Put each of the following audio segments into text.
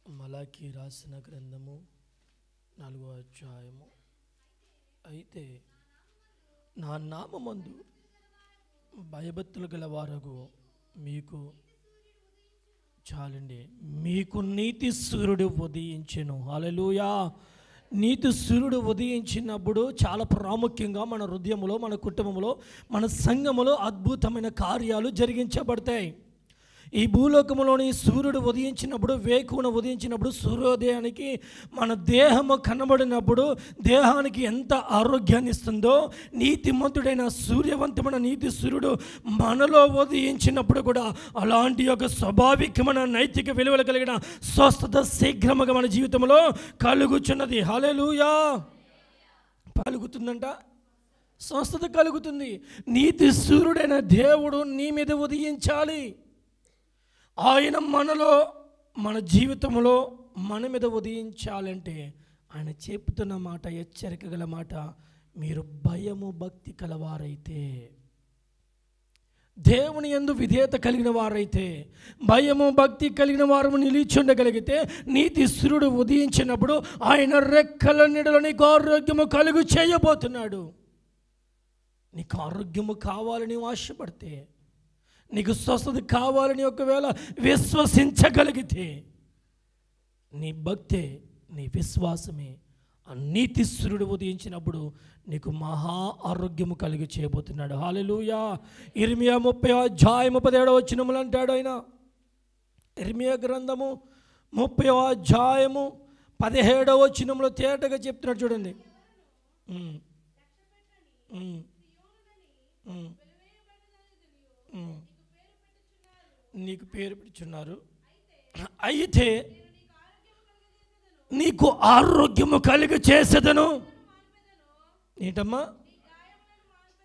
మలాకి రాసిన గ్రంథము 4వ అధ్యాయము. అయితే నా నామమందు భయభక్తులు గలవారగు మీకు చాలండి, మీకు నీతి సూర్యుడు ఉదయించెను. హల్లెలూయా. నీతి సూర్యుడు ఉదయించినప్పుడు చాలా ప్రాముఖ్యంగా మన హృదయంలో, మన కుటుంబంలో, మన సంఘములో అద్భుతమైన కార్యాలు జరిగించబడతాయి. ఈ భూలోకంలోని సూర్యుడు ఉదయించినప్పుడు, వేకువన ఉదయించినప్పుడు, సూర్యోదయానికి మన దేహము కనబడినప్పుడు దేహానికి ఎంత ఆరోగ్యాన్ని ఇస్తుందో, నీతిమంతుడైన సూర్యవంతమైన నీతి సూర్యుడు మనలో ఉదయించినప్పుడు కూడా అలాంటి ఒక స్వాభావికమైన నైతిక విలువలు కలిగిన స్వస్థత శీఘ్రముగా మన జీవితంలో కలుగుచున్నది. హల్లెలూయా. కలుగుతుందంట, స్వస్థత కలుగుతుంది. నీతి సూర్యుడైన దేవుడు నీ మీద ఉదయించాలి. ఆయన మనలో, మన జీవితంలో మన మీద ఉదయించాలంటే ఆయన చెప్తున్న మాట, హెచ్చరిక గల మాట, మీరు భయము భక్తి కలవారైతే, దేవుని యందు విధేయత కలిగిన వారైతే, భయము భక్తి కలిగిన వారు నిలిచుండగలిగితే, నీతి సూర్యుడు ఉదయించినప్పుడు ఆయన రెక్కల నీడలో నీకు ఆరోగ్యము కలుగు చేయబోతున్నాడు. నీకు ఆరోగ్యము కావాలని ఆశపడితే, నీకు స్వస్థత కావాలని ఒకవేళ విశ్వసించగలిగితే, నీ భక్తే, నీ విశ్వాసమే ఆ నీతి సూర్యుడు ఉదయించినప్పుడు నీకు మహా ఆరోగ్యము కలిగి చేయబోతున్నాడు. హల్లెలూయా. ఇర్మియా 30:17 అంటాడు ఆయన. ఇర్మియా గ్రంథము 30:17 తేటగా చెప్తున్నాడు. చూడండి. నీకు పేరు పెట్టుచున్నారు, అయితే నీకు ఆరోగ్యము కలిగి చేసేదను. ఏంటమ్మా?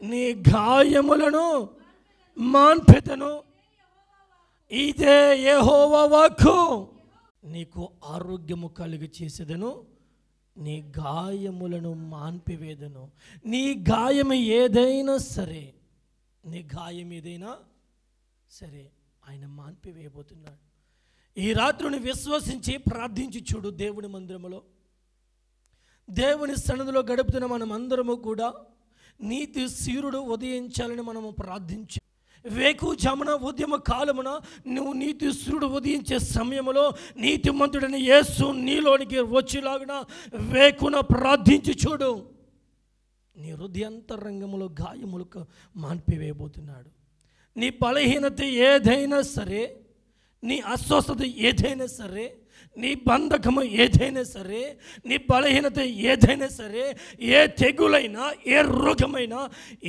నీ గాయములను మాన్పెదను. ఇదే యెహోవా వాక్కు. నీకు ఆరోగ్యము కలిగి చేసేదను, నీ గాయములను మాన్పివేదను. నీ గాయం ఏదైనా సరే, నీ గాయం ఏదైనా సరే ఆయన మాన్పివేయబోతున్నాడు. ఈ రాత్రిని విశ్వసించి ప్రార్థించి చూడు. దేవుని మందిరములో, దేవుని సన్నిధిలో గడుపుతున్న మనం అందరము కూడా నీతి సూర్యుడు ఉదయించాలని మనము ప్రార్థించి, వేకుజామున ఉద్యమ కాలమున నువ్వు నీతి సూర్యుడు ఉదయించే సమయంలో నీతిమంతుడైన యేసు నీలోనికి వచ్చేలాగున వేకున ప్రార్థించి చూడు. నీ హృదయాంతరంగములో గాయములకు మాన్పివేయబోతున్నాడు. నీ బలహీనత ఏదైనా సరే, నీ అస్వస్థత ఏదైనా సరే, నీ బంధకము ఏదైనా సరే, నీ బలహీనత ఏదైనా సరే, ఏ తెగులైనా, ఏ రోగమైనా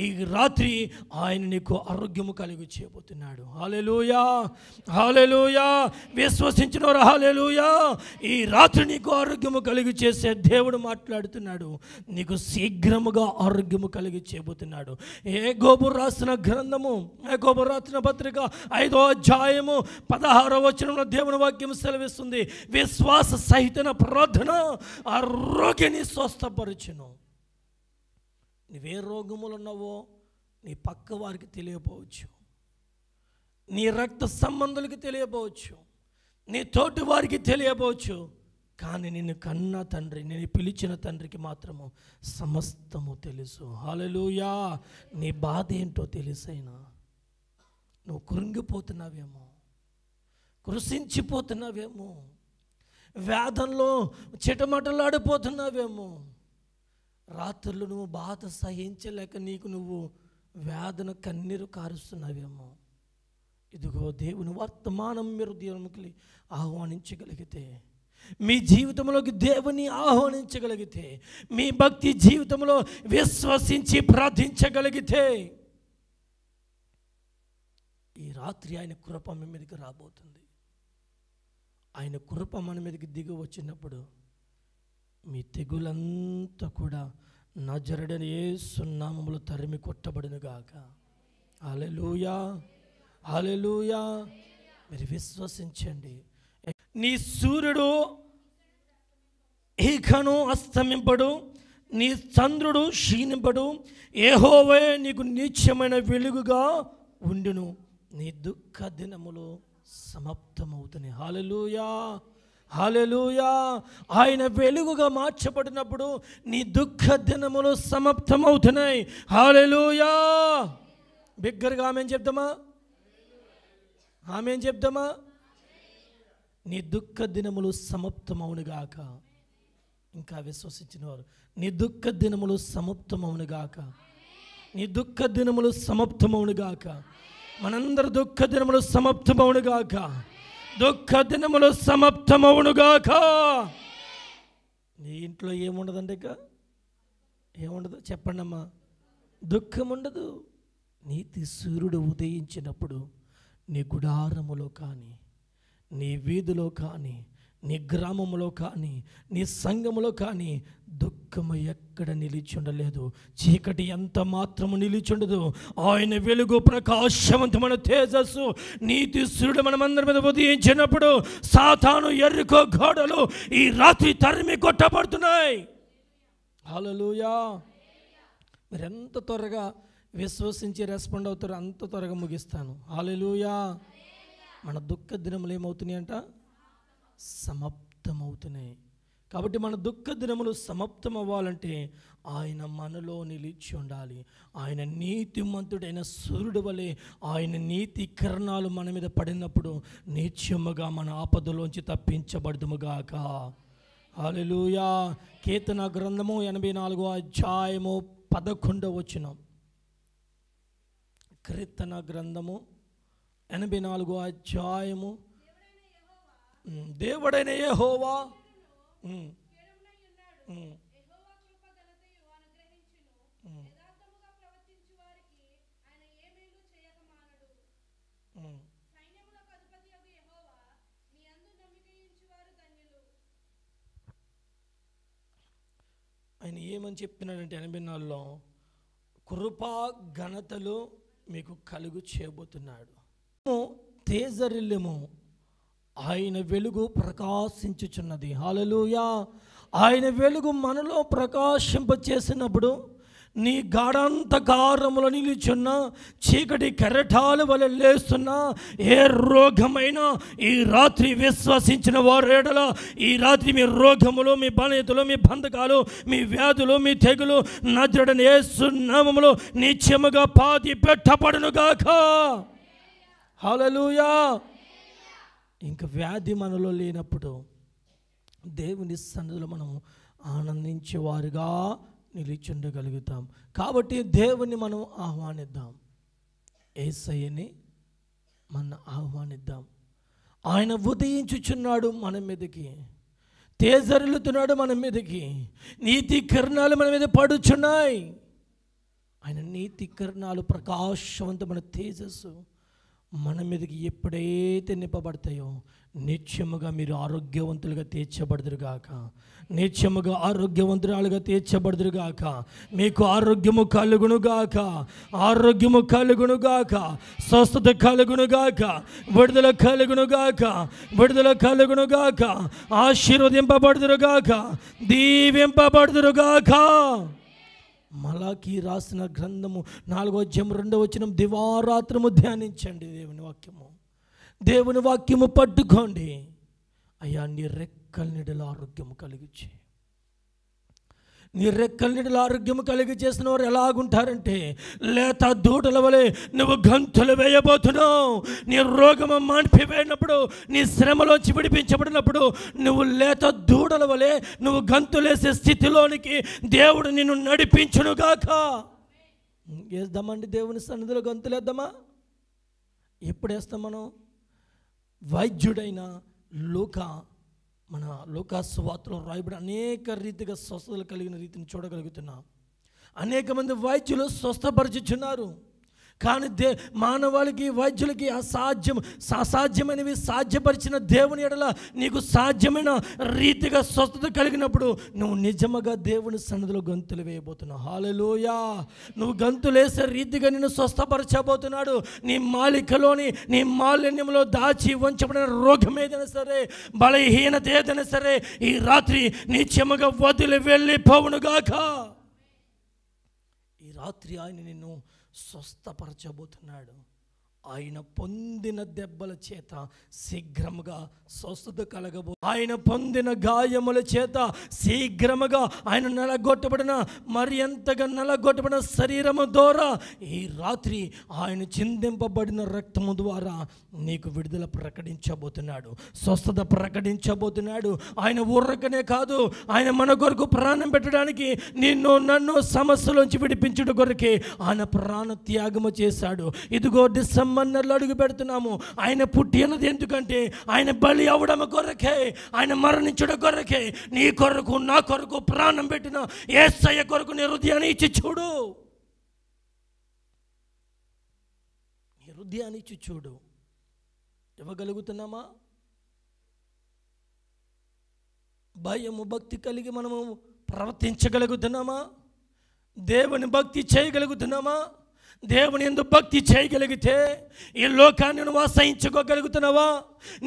ఈ రాత్రి ఆయన నీకు ఆరోగ్యము కలిగి చేయబోతున్నాడు. హల్లెలూయా. హల్లెలూయా. విశ్వసించినవారు హల్లెలూయా. ఈ రాత్రి నీకు ఆరోగ్యము కలిగి చేసే దేవుడు మాట్లాడుతున్నాడు. నీకు శీఘ్రముగా ఆరోగ్యము కలిగి చేయబోతున్నాడు. యాకోబు రాసిన గ్రంథము, యాకోబు రాసిన పత్రిక 5వ అధ్యాయము 16వ వచనంలో దేవుని వాక్యం సెలవిస్తుంది, విశ్వాస సహితన ప్రార్థన ఆ రోగిని స్వస్థపరచును. నువ్వే రోగములు ఉన్నావో నీ పక్క వారికి తెలియపోవచ్చు, నీ రక్త సంబంధులకి తెలియపోవచ్చు, నీ తోటి వారికి తెలియపోవచ్చు, కానీ నిన్ను కన్న తండ్రి, నేను పిలిచిన తండ్రికి మాత్రము సమస్తము తెలుసు. హల్లెలూయా. నీ బాధ ఏంటో తెలుసైనా నువ్వు కృంగిపోతున్నావేమో, కృషించిపోతున్నావేమో, వేదంలో చిటమటలాడిపోతున్నావేమో, రాత్రులు నువ్వు బాధ సహించలేక నీకు నువ్వు వేదన కన్నీరు కారుస్తున్నావేమో. ఇదిగో దేవుని వర్తమానం మీరు దేవునికి ఆహ్వానించగలిగితే, మీ జీవితంలోకి దేవుని ఆహ్వానించగలిగితే, మీ భక్తి జీవితంలో విశ్వసించి ప్రార్థించగలిగితే, ఈ రాత్రి ఆయన కృప మీ మీదకి రాబోతుంది. ఆయన కృప మన మీదకి దిగి వచ్చినప్పుడు మీ తెగులంతా కూడా నజరుడైన యేసు నామములో తరిమి కొట్టబడును గాక. హల్లెలూయా. హల్లెలూయా. మీరు విశ్వసించండి. నీ సూర్యుడు ఇకను అస్తమింపడు, నీ చంద్రుడు క్షీణింపడు, యెహోవా నీకు నిత్యమైన వెలుగుగా ఉండును, నీ దుఃఖ దినములు సమాప్తమవుతుంది. హల్లెలూయా. హల్లెలూయా. ఆయన వెలుగుగా మార్చబడినప్పుడు నీ దుఃఖ దినములు సమాప్తమవుతున్నాయి. హల్లెలూయా. బిగ్గరగా ఆమేన్ చెప్దామా? ఆమేన్ చెప్దామా? నీ దుఃఖ దినములు సమాప్తమవునుగాక. ఇంకా విశ్వసించిన వారు, నీ దుఃఖ దినములు సమాప్తమవునుగాక. నీ దుఃఖ దినములు సమాప్తమవునుగాక. మనందరి దుఃఖ దినములు సమాప్తమవునుగాక. దుఃఖ దినములు సమాప్తమవునుగాక. నీ ఇంట్లో ఏముండదండి? ఇక ఏముండదు చెప్పండి అమ్మా? దుఃఖం ఉండదు. నీతి సూర్యుడు ఉదయించినప్పుడు నీ గుడారములో కానీ, నీ వీధిలో కానీ, నీ గ్రామంలో కానీ, నీ సంఘములో కానీ దుఃఖము ఎక్కడ నిలిచుండలేదు. చీకటి ఎంత మాత్రము నిలిచుండదు. ఆయన వెలుగు ప్రకాశవంతమైన తేజస్సు నీతి సూర్యుడు మనమందరి మీద ఉదయించినప్పుడు సాతాను ఎర్రికో గోడలు ఈ రాత్రి తరిమి కొట్టబడుతున్నాయి. హల్లెలూయా. మీరు ఎంత త్వరగా విశ్వసించి రెస్పాండ్ అవుతారో అంత త్వరగా ముగిస్తాను. హల్లెలూయా. మన దుఃఖ దినములు ఏమవుతున్నాయి అంట? సమాప్తమవుతున్నాయి. కాబట్టి మన దుఃఖ దినములు సమాప్తం అవ్వాలంటే ఆయన మనలో నిలిచి ఉండాలి. ఆయన నీతిమంతుడైన సూర్యుడు వలె ఆయన నీతి కిరణాలు మన మీద పడినప్పుడు నిత్యముగా మన ఆపదలోంచి తప్పించబడదుముగాక. హల్లెలూయా. కీర్తన గ్రంథము 84వ అధ్యాయము 11వ వచనం. కీర్తన గ్రంథము 84వ అధ్యాయము. దేవుడైన యెహోవా ఆయన ఏమని చెప్తున్నాడంటే 84లో కృపా ఘనతలు మీకు కలుగు చేయబోతున్నాడు. తేజరిల్లెము, ఆయన వెలుగు ప్రకాశించుచున్నది. హల్లెలూయా. ఆయన వెలుగు మనలో ప్రకాశింపచేసినప్పుడు నీ గాఢాంధకారములో నిలుచున్న చీకటి కెరటాల వలె లేస్తున్న ఏ రోగమైనా ఈ రాత్రి విశ్వసించిన వారేడల ఈ రాత్రి మీ రోగములు, మీ బలహీనతలు, మీ బంధకాలు, మీ వ్యాధులు, మీ తెగులు నజరుడైన యేసు నామములో నిత్యముగా పాతి పెట్టబడునుగాక. హల్లెలూయా. ఇంకా వ్యాధి మనలో లేనప్పుడు దేవుని సన్నిధిలో మనం ఆనందించేవారుగా నిలిచుండగలుగుతాం. కాబట్టి దేవుని మనం ఆహ్వానిద్దాం. యేసయ్యని మనం ఆహ్వానిద్దాం. ఆయన ఉదయించుచున్నాడు మన మీదకి, తేజరిల్లుతున్నాడు మన మీదకి, నీతి కిరణాలు మన మీద పడుచున్నాయి. ఆయన నీతి కిరణాలు ప్రకాశవంతమైన తేజస్సు మన మీదకి ఎప్పుడైతే నింపబడతాయో నిత్యముగా మీరు ఆరోగ్యవంతులుగా తీర్చబడుదురుగాక. నిత్యముగా ఆరోగ్యవంతురాలుగా తీర్చబడుదురుగాక. మీకు ఆరోగ్యము కలుగునుగాక. ఆరోగ్యము కలుగునుగాక. స్వస్థత కలుగునుగాక. విడుదల కలుగునుగాక. విడుదల కలుగునుగాక. ఆశీర్వదింపబడుదురుగాక. దీవింపబడుదురుగాక. మలాకీ రాసిన గ్రంథము 4వ అధ్యాయం 2వ వచనం. దివారాత్రము ధ్యానించండి దేవుని వాక్యము. దేవుని వాక్యము పట్టుకోండి. అయ్యా నీ రెక్కల నీడల ఆరోగ్యము కలిగించి, నీ రెక్కల నీడల ఆరోగ్యము కలిగి చేసిన వారు ఎలాగుంటారంటే లేత దూడల వలె నువ్వు గంతులు వేయబోతున్నావు. నీ రోగము మాన్పివేసినప్పుడు, నీ శ్రమలోంచి విడిపించబడినప్పుడు నువ్వు లేత దూడల వలె నువ్వు గంతులేసే స్థితిలోనికి దేవుడు నిన్ను నడిపించునుగాక. వేద్దామండి దేవుని సన్నిధిలో గంతులేద్దామా? ఎప్పుడు వేస్తాం మనం? వైద్యుడైన లూకా, మన లూకా సువార్తలో రాయబడి అనేక రీతిగా స్వస్థతలు కలిగిన రీతిని చూడగలుగుతున్నాం. అనేక మంది వైద్యులు స్వస్థపరచుచున్నారు. కానీ మానవాళికి, వైద్యులకి అసాధ్యమైనవి సాధ్యపరిచిన దేవుని ఎడల నీకు సాధ్యమైన రీతిగా స్వస్థత కలిగినప్పుడు నువ్వు నిజముగా దేవుని సన్నిధిలో గంతులు వేయబోతున్నావు. హల్లెలూయా. నువ్వు గంతులేసే రీతిగా నిన్ను స్వస్థపరచబోతున్నాడు. నీ మాలికలోని, నీ మాలిన్యంలో దాచి ఉంచబడిన రోగం ఏదైనా సరే, బలహీనత ఏదైనా సరే ఈ రాత్రి నిత్యముగా వదిలి వెళ్ళిపోవునుగాక. ఈ రాత్రి ఆయన నిన్ను స్వస్థపరచబోతున్నాడు. ఆయన పొందిన దెబ్బల చేత శీఘ్రముగా స్వస్థత కలగబో, ఆయన పొందిన గాయముల చేత శీఘ్రముగా ఆయన నలగొట్టబడిన, మరి ఎంతగా నలగొట్టబడిన శరీరము ద్వారా ఈ రాత్రి ఆయన చిందింపబడిన రక్తము ద్వారా నీకు విడుదల ప్రకటించబోతున్నాడు, స్వస్థత ప్రకటించబోతున్నాడు. ఆయన ఊరకనే కాదు, ఆయన మన కొరకు ప్రాణం పెట్టడానికి, నిన్ను నన్ను సమస్యలోంచి విడిపించుట కొరకే ఆయన ప్రాణ త్యాగము చేశాడు. ఇదిగో డిసెంబర్లో అడుగు పెడుతున్నాము. ఆయన పుట్టినది ఎందుకంటే ఆయన బలి అవడం కొరకే, ఆయన మరణించడం కొరకే. నీ కొరకు నా కొరకు ప్రాణం పెట్టిన యేసయ్య కొరకు నీ హృదయాన్ని ఇచ్చి చూడు, నీ హృదయాన్ని ఇచ్చి చూడు. ఇవ్వగలుగుతున్నామా? భయము భక్తి కలిగి మనము ప్రవర్తించగలుగుతున్నామా? దేవుని భక్తి చేయగలుగుతున్నామా? దేవుని యందు భక్తి చేయగలిగితే ఈ లోకాన్ని నువ్వు అసహించుకోగలుగుతున్నావా?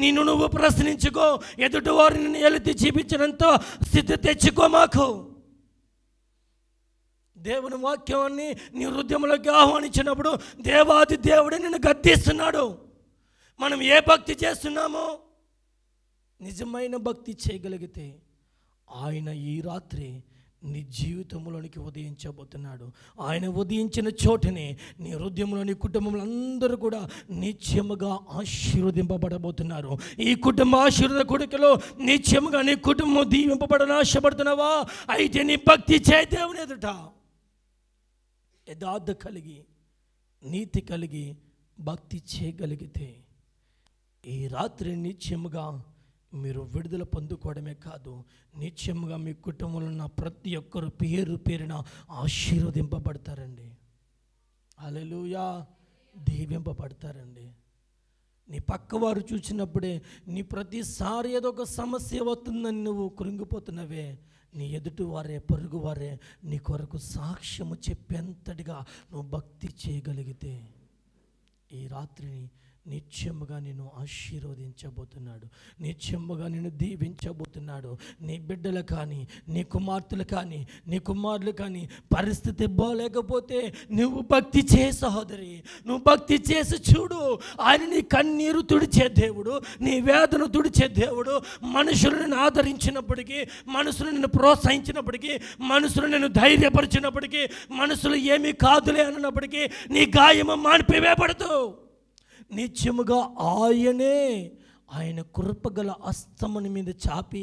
నిన్ను నువ్వు ప్రశ్నించుకో. ఎదుటి వారిని నిన్ను ఎలుతి చూపించినంత స్థితి తెచ్చుకో. మాకు దేవుని వాక్యాన్ని నీ హృదయంలోకి ఆహ్వానించినప్పుడు దేవాది దేవుడే నిన్ను గద్దిస్తున్నాడు. మనం ఏ భక్తి చేస్తున్నామో నిజమైన భక్తి చేయగలిగితే ఆయన ఈ రాత్రి నీ జీవితంలోనికి ఉదయించబోతున్నాడు. ఆయన ఉదయించిన చోటనే నీ హృదయంలో, నీ కుటుంబంలో అందరూ కూడా నిత్యముగా ఆశీర్వదింపబడబోతున్నారు. ఈ కుటుంబ ఆశీర్వాద కొడుకులో నిత్యముగా నీ కుటుంబం దీవింపబడని ఆశపడుతున్నావా? అయితే నీ భక్తి చేయి దేవుని ఎదుట. యథార్థ కలిగి, నీతి కలిగి భక్తి చేయగలిగితే ఈ రాత్రి నిత్యముగా మీరు విడుదల పొందుకోవడమే కాదు, నిత్యముగా మీ కుటుంబంలో ఉన్న ప్రతి ఒక్కరు పేరు పేరున ఆశీర్వదింపబడతారండి. హల్లెలూయా, దీవింపబడతారండి. నీ పక్కవారు చూసినప్పుడే నీ ప్రతిసారి ఏదో ఒక సమస్య వస్తుందని నువ్వు కృంగిపోతున్నవే, నీ ఎదుటి వారే, పొరుగు వారే నీ కొరకు సాక్ష్యము చెప్పేంతటిగా నువ్వు భక్తి చేయగలిగితే ఈ రాత్రిని నిత్యముగా నిన్ను ఆశీర్వదించబోతున్నాడు, నిత్యముగా నిన్ను దీవించబోతున్నాడు. నీ బిడ్డలు కానీ, నీ కుమార్తెలు కానీ, నీ కుమారులు కానీ పరిస్థితి బాగలేకపోతే నువ్వు భక్తి చే సహోదరి, నువ్వు భక్తి చేసి చూడు. ఆయన నీ కన్నీరు తుడిచే దేవుడు, నీ వేదన తుడిచే దేవుడు. మనుషులు నిన్ను ఆదరించినప్పటికీ, మనుషులు నిన్ను ప్రోత్సహించినప్పటికీ, మనుషులు నిన్ను ధైర్యపరిచినప్పటికీ, మనుషులు ఏమీ కాదులే అన్నప్పటికీ నీ గాయము మానిపివేయబడదు. నిత్యముగా ఆయనే ఆయన కృపగల హస్తముని మీద చాపి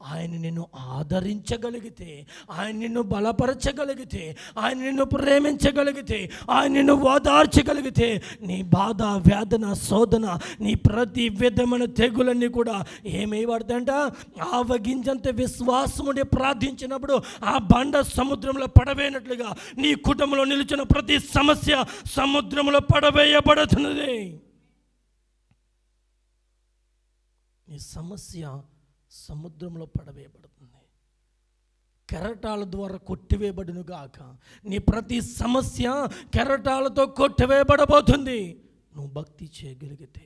ఆయన నిన్ను ఆదరించగలిగితే, ఆయన నిన్ను బలపరచగలిగితే, ఆయన నిన్ను ప్రేమించగలిగితే, ఆయన నిన్ను ఓదార్చగలిగితే నీ బాధ, వేదన, శోధన, నీ ప్రతి విధమైన తెగులన్నీ కూడా ఏమైపడతాయంట? ఆవగింజంత విశ్వాసముని ప్రార్థించినప్పుడు ఆ బండ సముద్రంలో పడవేయనట్లుగా నీ కుటుంబంలో నిలిచిన ప్రతి సమస్య సముద్రంలో పడవేయబడుతున్నది. నీ సమస్య సముద్రంలో పడవేయబడుతుంది, కెరటాల ద్వారా కొట్టివేయబడునుగాక. నీ ప్రతి సమస్య కెరటాలతో కొట్టివేయబడబోతుంది. నువ్వు భక్తి చేయగలిగితే,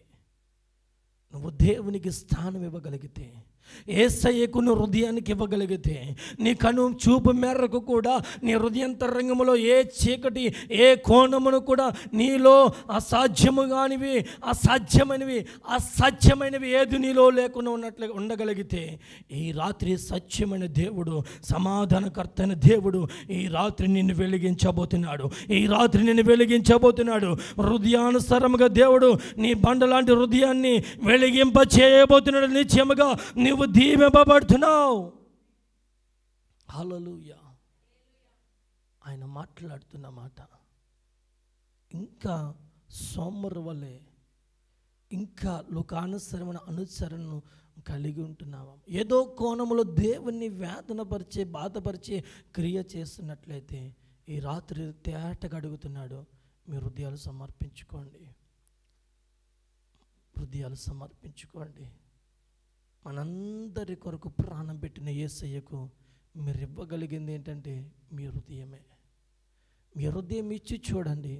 నువ్వు దేవునికి స్థానం ఇవ్వగలిగితే, యేసయ్యకు నువ్వు హృదయానికి ఇవ్వగలిగితే, నీ కను చూపు మేరకు కూడా నీ హృదయంతరంగంలో ఏ చీకటి, ఏ కోణమును కూడా నీలో అసాధ్యము కానివి, అసత్యమైనవి ఏది నీలో లేకుండా ఉన్నట్లు ఉండగలిగితే ఈ రాత్రి సత్యమైన దేవుడు, సమాధానకర్త అయిన దేవుడు ఈ రాత్రి నిన్ను వెలిగించబోతున్నాడు. ఈ రాత్రి నిన్ను వెలిగించబోతున్నాడు. హృదయానుసారముగా దేవుడు నీ బండలాంటి హృదయాన్ని వెలిగింప చేయబోతున్నాడు. నిత్యముగా నువ్వు దీవింపబడుతున్నావు. హల్లెలూయా. ఆయన మాట్లాడుతున్న మాట ఇంకా సోమరు వలె, ఇంకా లోకానుసరమైన అనుసరణను కలిగి ఉంటున్నావా? ఏదో కోణంలో దేవుణ్ణి వేదనపరిచే, బాధపరిచే క్రియ చేస్తున్నట్లయితే ఈ రాత్రి తేటగా అడుగుతున్నాడు, మీ హృదయాలు సమర్పించుకోండి, హృదయాలు సమర్పించుకోండి. మనందరి కొరకు ప్రాణం పెట్టిన యేసయ్యకు మీరు ఇవ్వగలిగింది ఏంటంటే మీ హృదయమే. మీ హృదయం ఇచ్చి చూడండి,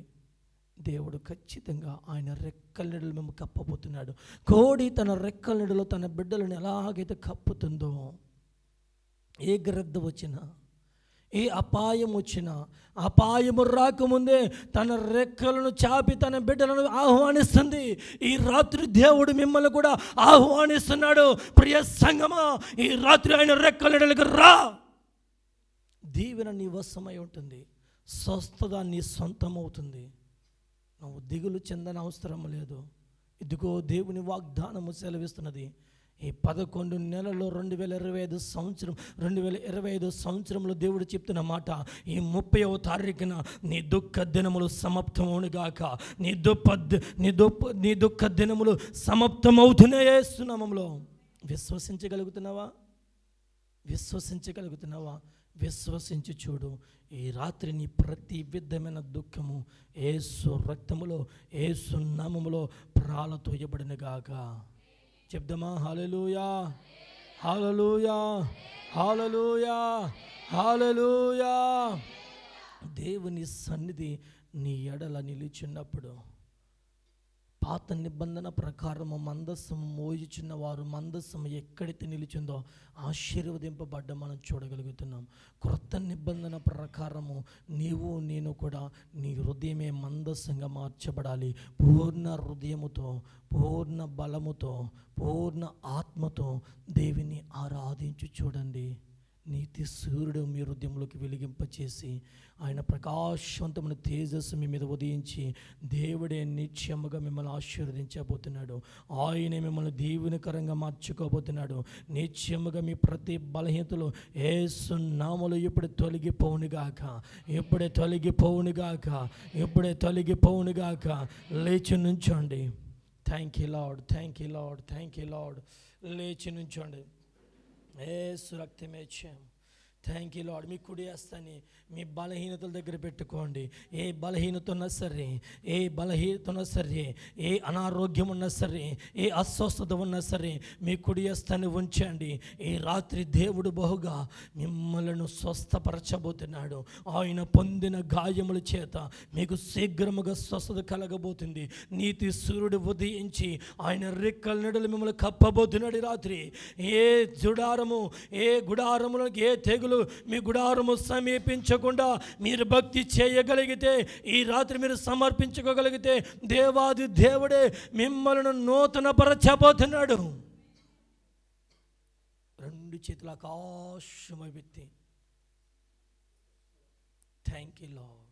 దేవుడు ఖచ్చితంగా ఆయన రెక్కల నీడలు మేము కప్పబోతున్నాడు. కోడి తన రెక్కల నీడలో తన బిడ్డలను ఎలాగైతే కప్పుతుందో, ఏ గ్రద్ద వచ్చినా, ఏ అపాయం వచ్చినా, అపాయము రాకముందే తన రెక్కలను చాపి తన బిడ్డలను ఆహ్వానిస్తుంది. ఈ రాత్రి దేవుడు మిమ్మల్ని కూడా ఆహ్వానిస్తున్నాడు. ప్రియ సంగమా, ఈ రాత్రి ఆయన రెక్కలకి రా. దీవెన నీ వశమై ఉంటుంది, స్వస్థత నీ సొంతమవుతుంది. నువ్వు దిగులు చెందని అవసరం లేదు. ఇదిగో దేవుని వాగ్దానము సెలవిస్తున్నది. ఈ 11 నెలల్లో 2025 సంవత్సరంలో దేవుడు చెప్తున్న మాట, ఈ 30వ తారీఖున నీ దుఃఖ దినములు సమాప్తమవునుగాక. నీ దుఃఖ దినములు సమాప్తమవుతున్నాయే యేసు నామములో. విశ్వసించగలుగుతున్నావా? విశ్వసించి చూడు. ఈ రాత్రి నీ ప్రతి విధమైన దుఃఖము యేసు రక్తములో, యేసు నామములో ప్రాలతోయబడినగాక. చెప్దామా? హల్లెలూయా, హల్లెలూయా, హల్లెలూయా, హల్లెలూయా. దేవుని సన్నిధి నీ ఎడల నిలిచినప్పుడు, పాత నిబంధన ప్రకారము మందస్సము మోయుచున్న వారు మందస్సము ఎక్కడైతే నిలిచిందో ఆశీర్వదింపబడ్డ మనం చూడగలుగుతున్నాం. క్రొత్త నిబంధన ప్రకారము నీవు నేను కూడా నీ హృదయమే మందస్సంగా మార్చబడాలి. పూర్ణ హృదయముతో, పూర్ణ బలముతో, పూర్ణ ఆత్మతో దేవుని ఆరాధించి చూడండి. నీతి సూర్యుడు మీ హృదయంలోకి వెలిగింపచేసి ఆయన ప్రకాశవంతమైన తేజస్సు మీ మీద ఉదయించి దేవుడే నిత్యముగా మిమ్మల్ని ఆశీర్వదించబోతున్నాడు. ఆయనే మిమ్మల్ని దీవెనకరంగా మార్చుకోబోతున్నాడు. నిత్యముగా మీ ప్రతి బలహీనతలు యేసు నామములో ఇప్పుడే తొలగిపోవునుగాక. లేచి నుంచోండి. Thank you lord. లేచి నుంచోండి. యేసు రక్తమే జయం. Thank you lord. మీ కుడి హస్తాన్ని మీ బలహీనతల దగ్గర పెట్టుకోండి. ఏ బలహీనత ఉన్నా సరే, ఏ అనారోగ్యం ఉన్నా సరే, ఏ అస్వస్థత ఉన్నా సరే, మీ కుడి హస్తాన్ని ఉంచండి. ఈ రాత్రి దేవుడు బహుగా మిమ్మల్ని స్వస్థపరచబోతున్నాడు. ఆయన పొందిన గాయముల చేత మీకు శీఘ్రముగా స్వస్థత కలగబోతుంది. నీతి సూర్యుడు ఉదయించి ఆయన రెక్కల నీడలు మిమ్మల్ని కప్పబోతున్నాడు. ఈ రాత్రి ఏ గుడారములకు ఏ తెగులు మీ గుడారము సమీపించకుండా మీరు భక్తి చేయగలిగితే, ఈ రాత్రి మీరు సమర్పించుకోగలిగితే దేవాది దేవుడే మిమ్మల్ని నూతన పరచబోతున్నాడు. 2 చేతుల ఆకాశమెత్తి థ్యాంక్ యూ లార్డ్.